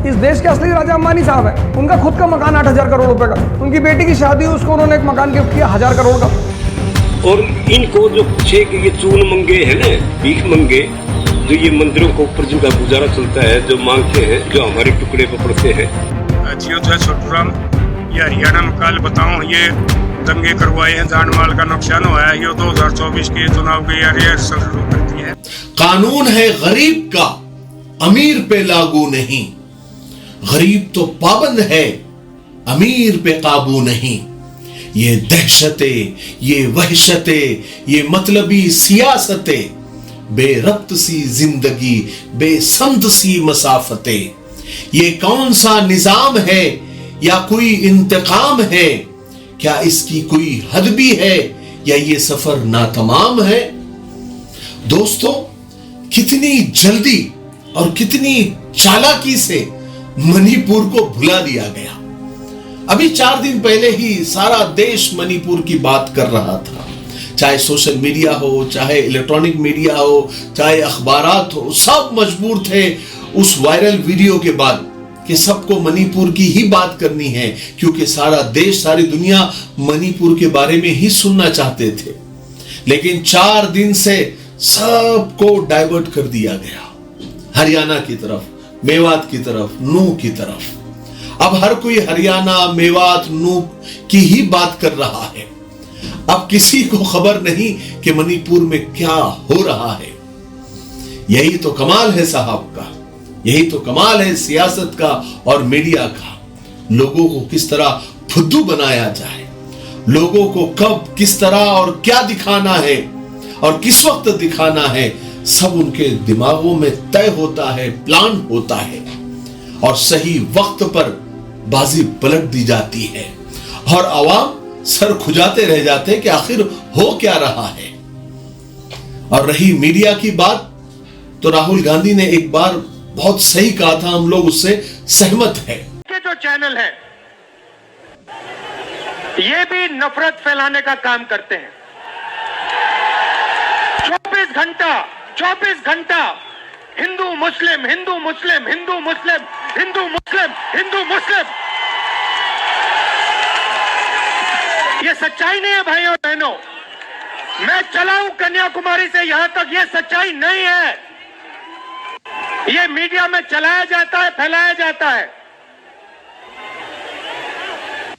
इस देश के असली राजा अंबानी साहब हैं, उनका खुद का मकान 8,000 करोड़ रुपए का, उनकी बेटी की शादी हुई, उसको उन्होंने एक मकान गिफ्ट किया 1,000 करोड़ का। और इनको जो पूछे कि ये चून मंगे है ना, भीख मंगे, जो ये मंदिरों के ऊपर जिनका गुजारा चलता है, जो मांगते हैं, जो हमारे टुकड़े पर पड़ते हैं। जियो जय छोटूराम, ये हरियाणा में कल बताऊं, ये दंगे करवाए हैं, जान माल का नुकसान हुआ है, ये 2024 के चुनाव की रिहर्सल शुरू करती है। कानून है गरीब का, अमीर पे लागू नहीं। गरीब तो पाबंद है, अमीर पे काबू नहीं। ये दहशतें, ये वहशतें, ये मतलबी सियासतें, बेरब्त सी जिंदगी, बेसमत सी मसाफतें, ये कौन सा निजाम है या कोई इंतकाम है? क्या इसकी कोई हद भी है या ये सफर नातमाम है? दोस्तों, कितनी जल्दी और कितनी चालाकी से मणिपुर को भुला दिया गया। अभी 4 दिन पहले ही सारा देश मणिपुर की बात कर रहा था, चाहे सोशल मीडिया हो, चाहे इलेक्ट्रॉनिक मीडिया हो, चाहे अखबारात हो, सब मजबूर थे उस वायरल वीडियो के बाद कि सबको मणिपुर की ही बात करनी है, क्योंकि सारा देश, सारी दुनिया मणिपुर के बारे में ही सुनना चाहते थे। लेकिन 4 दिन से सबको डाइवर्ट कर दिया गया, हरियाणा की तरफ, मेवात की तरफ, नू की तरफ। अब हर कोई हरियाणा, मेवात, नू की ही बात कर रहा है। अब किसी को खबर नहीं कि मणिपुर में क्या हो रहा है। यही तो कमाल है साहब का, यही तो कमाल है सियासत का और मीडिया का। लोगों को किस तरह फुद्दू बनाया जाए, लोगों को कब, किस तरह और क्या दिखाना है और किस वक्त दिखाना है, सब उनके दिमागों में तय होता है, प्लान होता है, और सही वक्त पर बाजी पलट दी जाती है और आवाम सर खुजाते रह जाते हैं कि आखिर हो क्या रहा है। और रही मीडिया की बात, तो राहुल गांधी ने एक बार बहुत सही कहा था, हम लोग उससे सहमत हैं। के जो चैनल है, ये भी नफरत फैलाने का काम करते हैं। 24 घंटा हिंदू मुस्लिम, हिंदू मुस्लिम, हिंदू मुस्लिम, हिंदू मुस्लिम, हिंदू मुस्लिम। ये सच्चाई नहीं है भाइयों बहनों। मैं चला हूं कन्याकुमारी से यहां तक, ये सच्चाई नहीं है। ये मीडिया में चलाया जाता है, फैलाया जाता है।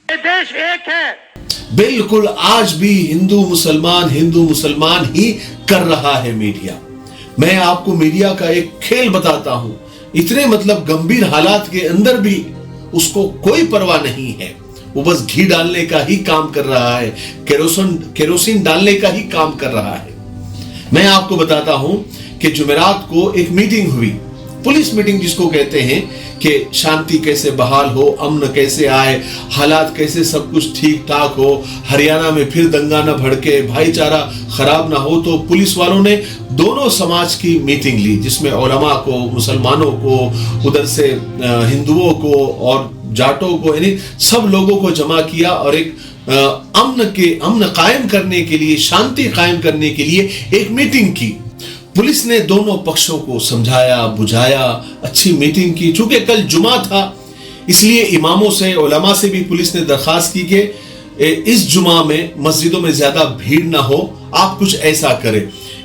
ये देश एक है। बिल्कुल, आज भी हिंदू मुसलमान ही कर रहा है मीडिया। मैं आपको मीडिया का एक खेल बताता हूं। इतने मतलब गंभीर हालात के अंदर भी उसको कोई परवाह नहीं है, वो बस घी डालने का ही काम कर रहा है, केरोसिन डालने का ही काम कर रहा है। मैं आपको बताता हूं कि जुमेरात को एक मीटिंग हुई, पुलिस मीटिंग जिसको कहते हैं, कि शांति कैसे बहाल हो, अमन कैसे आए, हालात कैसे सब कुछ ठीक ठाक हो, हरियाणा में फिर दंगा न भड़के, भाईचारा खराब ना हो। तो पुलिस वालों ने दोनों समाज की मीटिंग ली, जिसमें उलमा को, मुसलमानों को, उधर से हिंदुओं को और जाटों को, यानी सब लोगों को जमा किया और एक अमन कायम करने के लिए, शांति कायम करने के लिए एक मीटिंग की। पुलिस ने दोनों पक्षों को समझाया, बुझाया, अच्छी मीटिंग की। चूंकि कल जुमा था, इसलिए इमामों से, उलमा से भी पुलिस ने दरखास्त की कि इस जुमा में मस्जिदों में ज्यादा भीड़ ना हो, आप कुछ ऐसा करें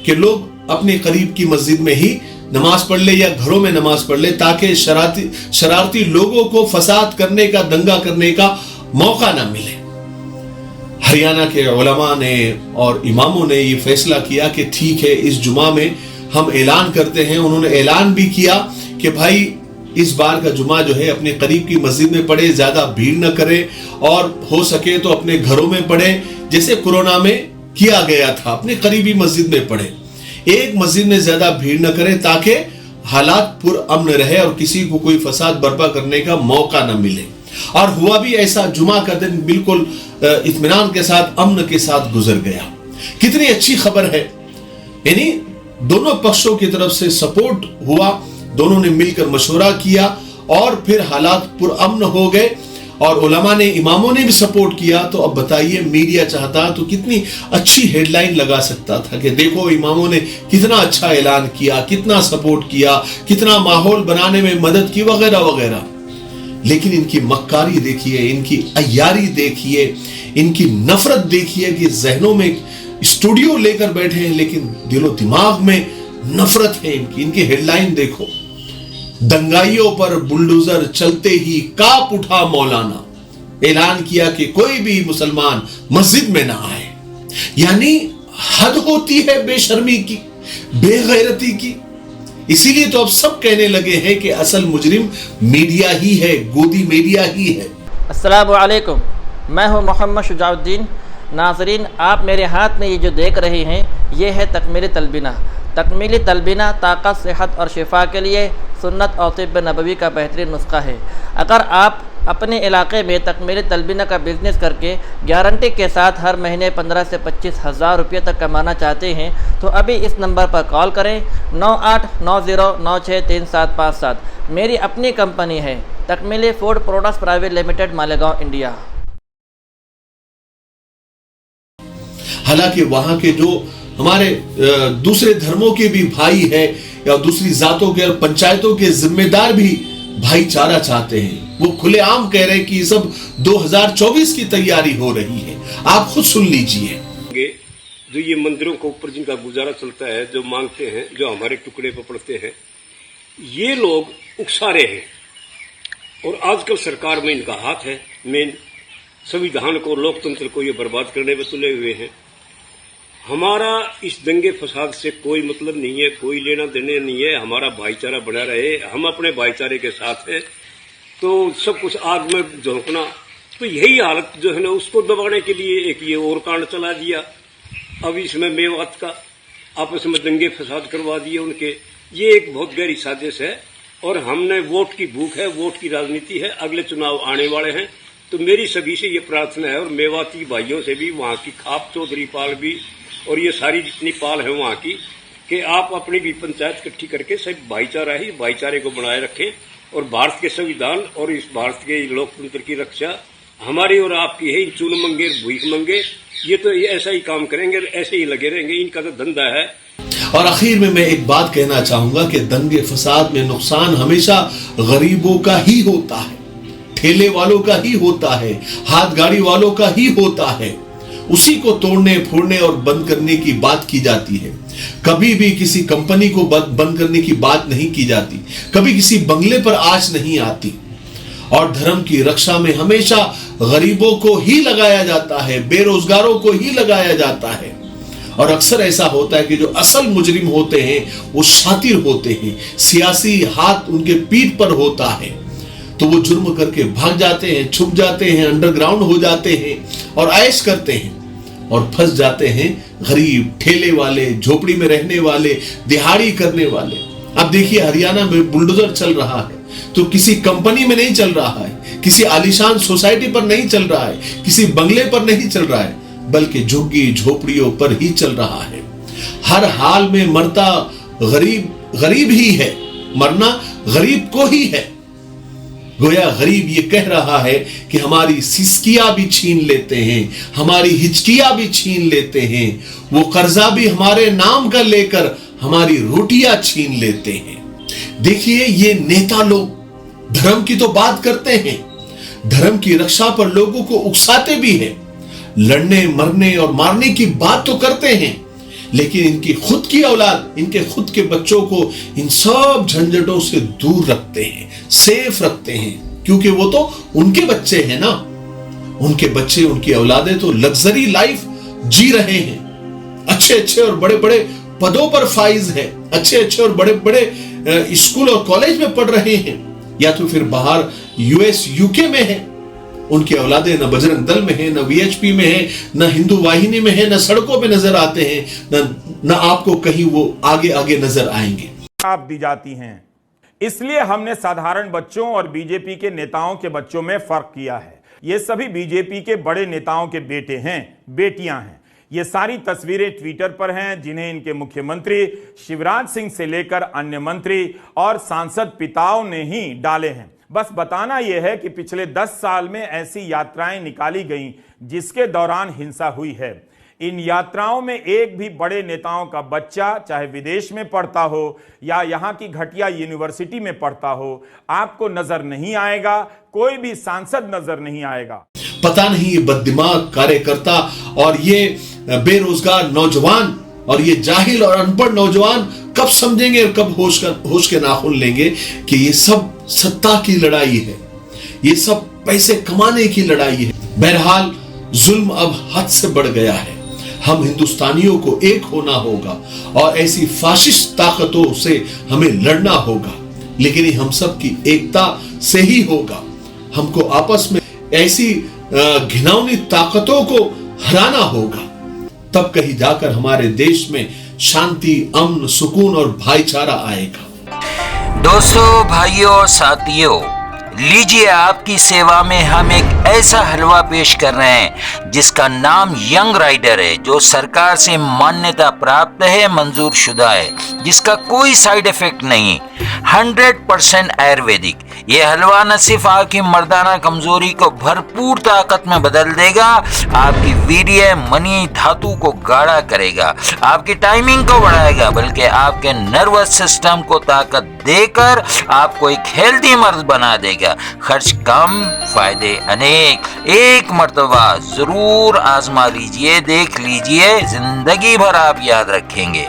कि लोग अपने करीब की मस्जिद में ही नमाज पढ़ ले या घरों में नमाज पढ़ ले, ताकि शरारती लोगों को फसाद करने का, दंगा करने का मौका ना मिले। हरियाणा के उलमा ने और इमामों ने ये फैसला किया कि ठीक है, इस जुमा में हम ऐलान करते हैं। उन्होंने ऐलान भी किया कि भाई इस बार का जुमा जो है अपने करीब की मस्जिद में पढ़े, ज्यादा भीड़ न करे, और हो सके तो अपने घरों में पढ़े, जैसे कोरोना में किया गया था, अपने करीबी मस्जिद में पढ़े। एक मस्जिद में ज्यादा भीड़ न करे ताकि हालात पुरअमन रहे और किसी को कोई फसाद बर्पा करने का मौका न मिले। और हुआ भी ऐसा, जुमा का दिन बिल्कुल इत्मीनान के साथ, अमन के साथ गुजर गया। कितनी अच्छी खबर है। यानी दोनों पक्षों की तरफ से सपोर्ट हुआ, दोनों ने मिलकर मशवरा किया और फिर हालात पुरअमन हो गए और उलमा ने, इमामों ने भी सपोर्ट किया। तो अब बताइए, मीडिया चाहता तो कितनी अच्छी हेडलाइन लगा सकता था कि देखो इमामों ने कितना अच्छा ऐलान किया, कितना सपोर्ट किया, कितना माहौल बनाने में मदद की, वगैरह वगैरह। लेकिन इनकी मक्कारी देखिए, इनकी अय्यारी देखिए, इनकी नफरत देखिए कि जहनों में स्टूडियो लेकर बैठे हैं लेकिन दिलो दिमाग में नफरत है इनकी। इनकी हेडलाइन देखो, दंगाइयों पर बुलडोजर चलते ही कांप उठा मौलाना, ऐलान किया कि कोई भी मुसलमान मस्जिद में ना आए। यानी हद होती है बेशर्मी की, बेगैरती की। इसीलिए तो अब सब कहने लगे हैं कि असल मुजरिम मीडिया ही है, गोदी मीडिया ही है। अस्सलामु अलैकुम, मैं हूं मोहम्मद शुजाउद्दीन। नाज़रीन, आप मेरे हाथ में ये जो देख रहे हैं ये है तकमीली तलबीना। तकमीली तलबीना ताकत, सेहत और शिफा के लिए सुन्नत और तिब्ब नबवी का बेहतरीन नुस्खा है। अगर आप अपने इलाके में तकमीली तलबीना का बिज़नेस करके गारंटी के साथ हर महीने 15 से 25 हज़ार रुपये तक कमाना चाहते हैं तो अभी इस नंबर पर कॉल करें 9890963757। मेरी अपनी कंपनी है Takmili food products private limited, Malegaon, India. हालांकि वहां के जो हमारे दूसरे धर्मों के भी भाई है या दूसरी जातों के और पंचायतों के जिम्मेदार भी भाईचारा चाहते हैं, वो खुलेआम कह रहे हैं कि ये सब 2024 की तैयारी हो रही है। आप खुद सुन लीजिए। जो ये मंदिरों के ऊपर जिनका गुजारा चलता है, जो मांगते हैं, जो हमारे टुकड़े पर पड़ते हैं, ये लोग उकसारे हैं और आजकल सरकार में इनका हाथ है। मेन संविधान को, लोकतंत्र को ये बर्बाद करने में तुले हुए हैं। हमारा इस दंगे फसाद से कोई मतलब नहीं है, कोई लेना देना नहीं है। हमारा भाईचारा बना रहे, हम अपने भाईचारे के साथ हैं। तो सब कुछ आग में झोंकना, तो यही हालत जो है ना, उसको दबाने के लिए एक ये और कांड चला दिया। अब इसमें मेवात का आपस में दंगे फसाद करवा दिए उनके। ये एक बहुत गहरी साजिश है और हमने वोट की भूख है, वोट की राजनीति है। अगले चुनाव आने वाले हैं तो मेरी सभी से ये प्रार्थना है और मेवाती भाइयों से भी, वहां की खाप चौधरी पाल भी और ये सारी जितनी पाल है वहां की, कि आप अपनी भी पंचायत इकट्ठी करके सब भाईचारा ही भाईचारे को बनाए रखें और भारत के संविधान और इस भारत के लोकतंत्र की रक्षा हमारी और आपकी है। चून मंगे भूख मंगे, ये तो ये ऐसा ही काम करेंगे, ऐसे ही लगे रहेंगे, इनका तो धंधा है। और आखिर में मैं एक बात कहना चाहूंगा कि दंगे फसाद में नुकसान हमेशा गरीबों का ही होता है, ठेले वालों का ही होता है, हाथ गाड़ी वालों का ही होता है। उसी को तोड़ने फोड़ने और बंद करने की बात की जाती है। कभी भी किसी कंपनी को बंद करने की बात नहीं की जाती, कभी किसी बंगले पर आंच नहीं आती। और धर्म की रक्षा में हमेशा गरीबों को ही लगाया जाता है, बेरोजगारों को ही लगाया जाता है। और अक्सर ऐसा होता है कि जो असल मुजरिम होते हैं वो शातिर होते हैं, सियासी हाथ उनके पीठ पर होता है, तो वो जुर्म करके भाग जाते हैं, छुप जाते हैं, अंडरग्राउंड हो जाते हैं और ऐश करते हैं और फंस जाते हैं गरीब, ठेले वाले, झोपड़ी में रहने वाले, दिहाड़ी करने वाले। अब देखिए हरियाणा में बुलडोजर चल रहा है तो किसी कंपनी में नहीं चल रहा है, किसी आलीशान सोसाइटी पर नहीं चल रहा है, किसी बंगले पर नहीं चल रहा है, बल्कि झुग्गी झोपड़ियों पर ही चल रहा है। हर हाल में मरता गरीब ही है, मरना गरीब को ही है। गोया गरीब ये कह रहा है कि हमारी सिसकियां भी छीन लेते हैं, हमारी हिचकियां भी छीन लेते हैं, वो कर्जा भी हमारे नाम का लेकर हमारी रोटियां छीन लेते हैं। देखिए ये नेता लोग धर्म की तो बात करते हैं, धर्म की रक्षा पर लोगों को उकसाते भी हैं, लड़ने मरने और मारने की बात तो करते हैं, लेकिन इनकी खुद की औलाद, इनके खुद के बच्चों को इन सब झंझटों से दूर रखते हैं, सेफ रखते हैं, क्योंकि वो तो उनके बच्चे हैं ना। उनके बच्चे, उनकी औलादें तो लग्जरी लाइफ जी रहे हैं, अच्छे अच्छे और बड़े बड़े पदों पर फाइज है, अच्छे अच्छे और बड़े बड़े स्कूल और कॉलेज में पढ़ रहे हैं, या तो फिर बाहर यूएस यूके में है। उनकी औलादे न बजरंग दल में है, न वीएचपी में है, न हिंदू वाहिनी में है, न सड़कों पे नजर आते हैं, न आपको कहीं वो आगे आगे नजर आएंगे। आप दी जाती हैं, इसलिए हमने साधारण बच्चों और बीजेपी के नेताओं के बच्चों में फर्क किया है। ये सभी बीजेपी के बड़े नेताओं के बेटे हैं, बेटियां हैं। ये सारी तस्वीरें ट्विटर पर हैं, जिन्हें इनके मुख्यमंत्री शिवराज सिंह से लेकर अन्य मंत्री और सांसद पिताओं ने ही डाले हैं। बस बताना यह है कि पिछले 10 साल में ऐसी यात्राएं निकाली गईं जिसके दौरान हिंसा हुई है। इन यात्राओं में एक भी बड़े नेताओं का बच्चा, चाहे विदेश में पढ़ता हो या यहाँ की घटिया यूनिवर्सिटी में पढ़ता हो, आपको नजर नहीं आएगा, कोई भी सांसद नजर नहीं आएगा। पता नहीं ये बददिमाग कार्यकर्ता और ये बेरोजगार नौजवान और ये जाहिल और अनपढ़ नौजवान कब समझेंगे और कब होश के नाखून लेंगे कि ये सब सत्ता की लड़ाई है, ये सब पैसे कमाने की लड़ाई है। बहरहाल जुल्म अब हद से बढ़ गया है। हम हिंदुस्तानियों को एक होना होगा और ऐसी फाशिस्ट ताकतों से हमें लड़ना होगा, लेकिन ये हम सब की एकता से ही होगा। हमको आपस में ऐसी घिनौनी ताकतों को हराना होगा, तब कहीं जाकर हमारे देश में शांति, अमन, सुकून और भाईचारा आएगा। दोस्तों, भाइयों और साथियों, लीजिए आपकी सेवा में हम एक ऐसा हलवा पेश कर रहे हैं जिसका नाम यंग राइडर है, जो सरकार से मान्यता प्राप्त है, मंजूर शुदा है, जिसका कोई साइड इफेक्ट नहीं, 100% आयुर्वेदिक। ये हलवा न सिर्फ आपकी मर्दाना कमजोरी को भरपूर ताकत में बदल देगा, आपकी वीर्य, मनी, धातु को गाढ़ा करेगा, आपकी टाइमिंग को बढ़ाएगा, बल्कि आपके नर्वस सिस्टम को ताकत देकर आपको एक हेल्दी मर्द बना देगा। खर्च कम, फायदे अनेक। एक मर्तबा जरूर आजमा लीजिए, देख लीजिए, जिंदगी भर आप याद रखेंगे।